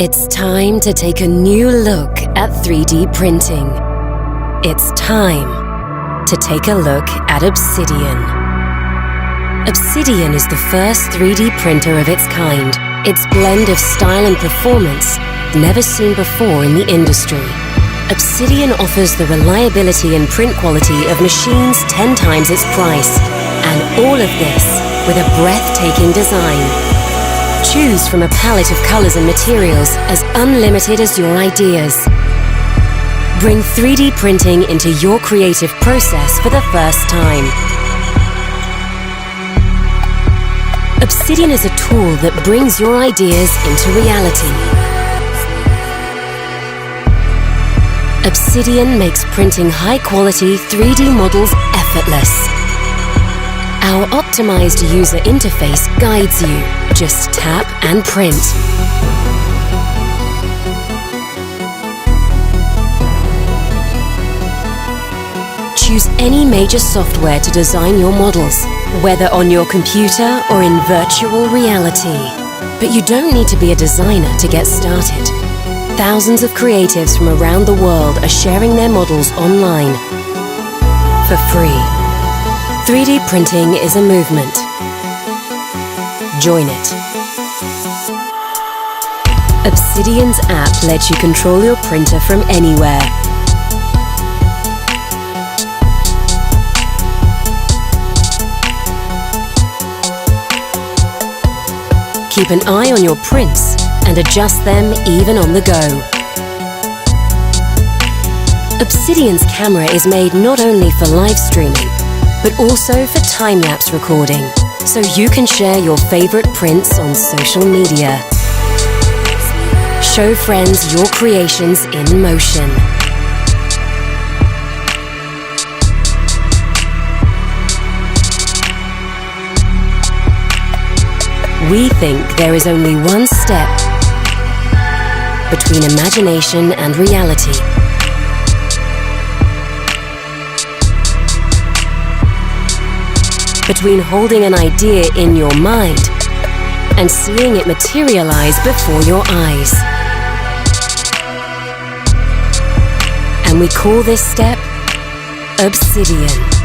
It's time to take a new look at 3D printing. It's time to take a look at Obsidian. Obsidian is the first 3D printer of its kind. Its blend of style and performance, never seen before in the industry. Obsidian offers the reliability and print quality of machines 10 times its price. And all of this with a breathtaking design. Choose from a palette of colors and materials as unlimited as your ideas. Bring 3D printing into your creative process for the first time. Obsidian is a tool that brings your ideas into reality. Obsidian makes printing high-quality 3D models effortless. Our optimized user interface guides you. Just tap and print. Choose any major software to design your models, whether on your computer or in virtual reality. But you don't need to be a designer to get started. Thousands of creatives from around the world are sharing their models online for free. 3D printing is a movement. Join it. Obsidian's app lets you control your printer from anywhere. Keep an eye on your prints and adjust them even on the go. Obsidian's camera is made not only for live streaming, but also for time-lapse recording, so you can share your favorite prints on social media. Show friends your creations in motion. We think there is only one step between imagination and reality. Between holding an idea in your mind and seeing it materialize before your eyes. And we call this step Obsidian.